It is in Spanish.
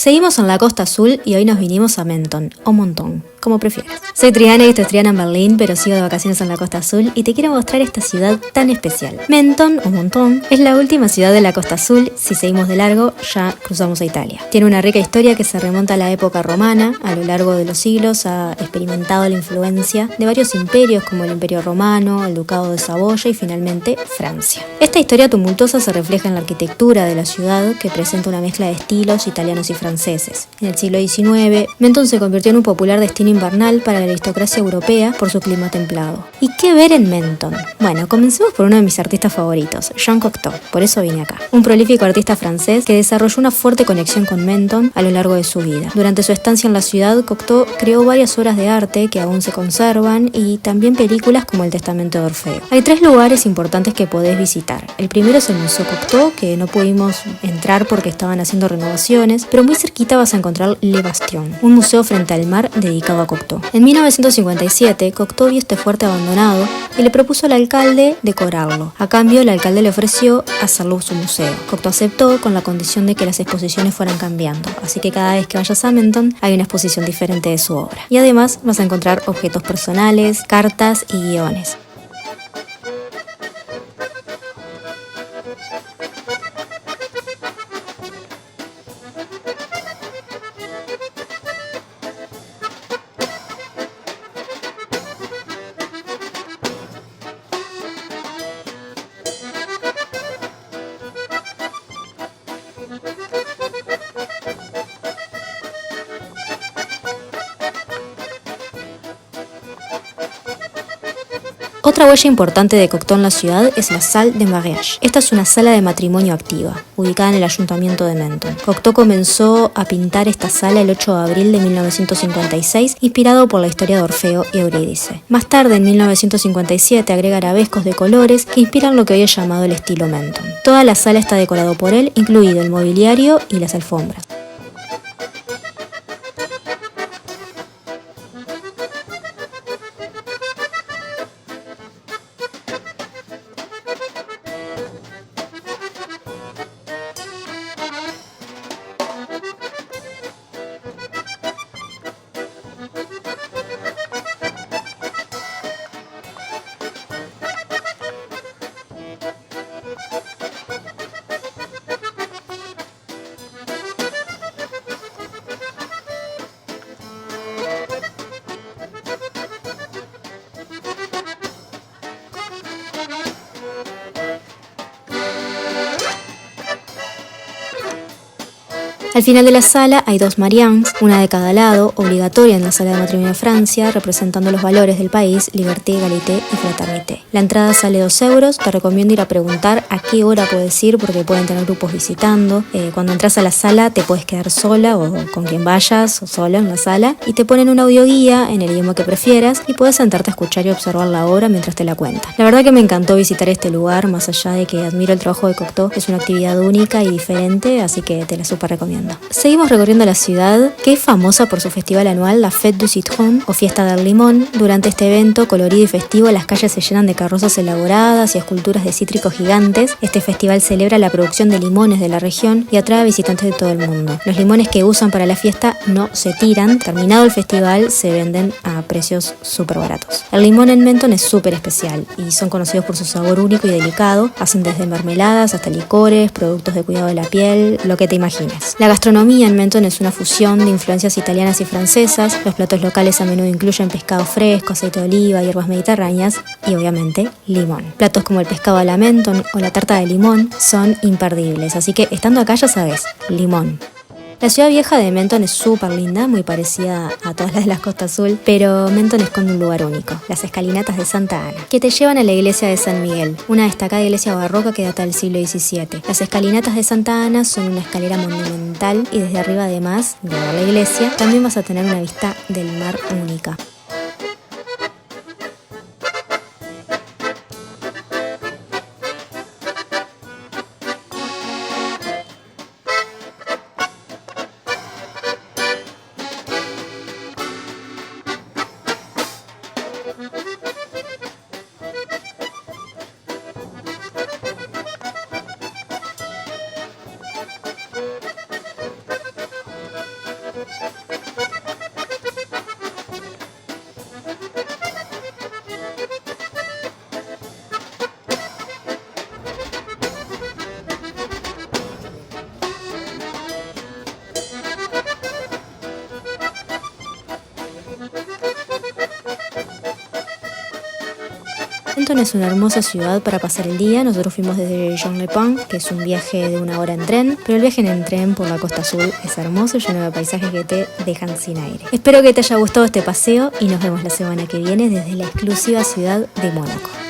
Seguimos en la Costa Azul y hoy nos vinimos a Menton, o Montón, como prefieras. Soy Triana y esto es Triana en Berlín, pero sigo de vacaciones en la Costa Azul y te quiero mostrar esta ciudad tan especial. Menton, o Montón, es la última ciudad de la Costa Azul. Si seguimos de largo, ya cruzamos a Italia. Tiene una rica historia que se remonta a la época romana. A lo largo de los siglos ha experimentado la influencia de varios imperios como el Imperio Romano, el Ducado de Saboya y finalmente Francia. Esta historia tumultuosa se refleja en la arquitectura de la ciudad, que presenta una mezcla de estilos italianos y franceses. En el siglo XIX, Menton se convirtió en un popular destino invernal para la aristocracia europea por su clima templado. ¿Y qué ver en Menton? Bueno, comencemos por uno de mis artistas favoritos, Jean Cocteau, por eso vine acá. Un prolífico artista francés que desarrolló una fuerte conexión con Menton a lo largo de su vida. Durante su estancia en la ciudad, Cocteau creó varias obras de arte que aún se conservan y también películas como El Testamento de Orfeo. Hay 3 lugares importantes que podés visitar. El primero es el Museo Cocteau, que no pudimos entrar porque estaban haciendo renovaciones, pero muy cerquita vas a encontrar Le Bastion, un museo frente al mar dedicado a Cocteau. En 1957, Cocteau vio este fuerte abandonado y le propuso al alcalde decorarlo. A cambio, el alcalde le ofreció hacerlo su museo. Cocteau aceptó con la condición de que las exposiciones fueran cambiando, así que cada vez que vayas a Menton hay una exposición diferente de su obra. Y además vas a encontrar objetos personales, cartas y guiones. Otra huella importante de Cocteau en la ciudad es la Salle de Mariage. Esta es una sala de matrimonio activa, ubicada en el ayuntamiento de Menton. Cocteau comenzó a pintar esta sala el 8 de abril de 1956, inspirado por la historia de Orfeo y Eurídice. Más tarde, en 1957, agrega arabescos de colores que inspiran lo que hoy es llamado el estilo Menton. Toda la sala está decorado por él, incluido el mobiliario y las alfombras. Al final de la sala hay 2 Marians, una de cada lado, obligatoria en la sala de matrimonio de Francia, representando los valores del país, liberté, égalité y fraternité. La entrada sale 2 euros, te recomiendo ir a preguntar a qué hora puedes ir porque pueden tener grupos visitando. Cuando entras a la sala te puedes quedar sola o con quien vayas o sola en la sala y te ponen una audioguía en el idioma que prefieras y puedes sentarte a escuchar y observar la obra mientras te la cuentan. La verdad que me encantó visitar este lugar, más allá de que admiro el trabajo de Cocteau, es una actividad única y diferente, así que te la súper recomiendo. Seguimos recorriendo la ciudad, que es famosa por su festival anual, la Fête du Citron, o Fiesta del Limón. Durante este evento colorido y festivo, las calles se llenan de carrozas elaboradas y esculturas de cítricos gigantes. Este festival celebra la producción de limones de la región y atrae a visitantes de todo el mundo. Los limones que usan para la fiesta no se tiran. Terminado el festival, se venden a precios súper baratos. El limón en Menton es súper especial y son conocidos por su sabor único y delicado. Hacen desde mermeladas hasta licores, productos de cuidado de la piel, lo que te imagines. La gastronomía en Menton es una fusión de influencias italianas y francesas. Los platos locales a menudo incluyen pescado fresco, aceite de oliva, hierbas mediterráneas y obviamente limón. Platos como el pescado a la Menton o la tarta de limón son imperdibles, así que estando acá ya sabes, limón. La ciudad vieja de Menton es súper linda, muy parecida a todas las de la Costa Azul, pero Menton esconde un lugar único, las escalinatas de Santa Ana, que te llevan a la iglesia de San Miguel, una destacada iglesia barroca que data del siglo XVII. Las escalinatas de Santa Ana son una escalera monumental y desde arriba, además de ver la iglesia, también vas a tener una vista del mar única. Menton es una hermosa ciudad para pasar el día. Nosotros fuimos desde Juan-les-Pins, que es un viaje de 1 hora en tren, pero el viaje en tren por la costa azul es hermoso, lleno de paisajes que te dejan sin aire. Espero que te haya gustado este paseo y nos vemos la semana que viene desde la exclusiva ciudad de Mónaco.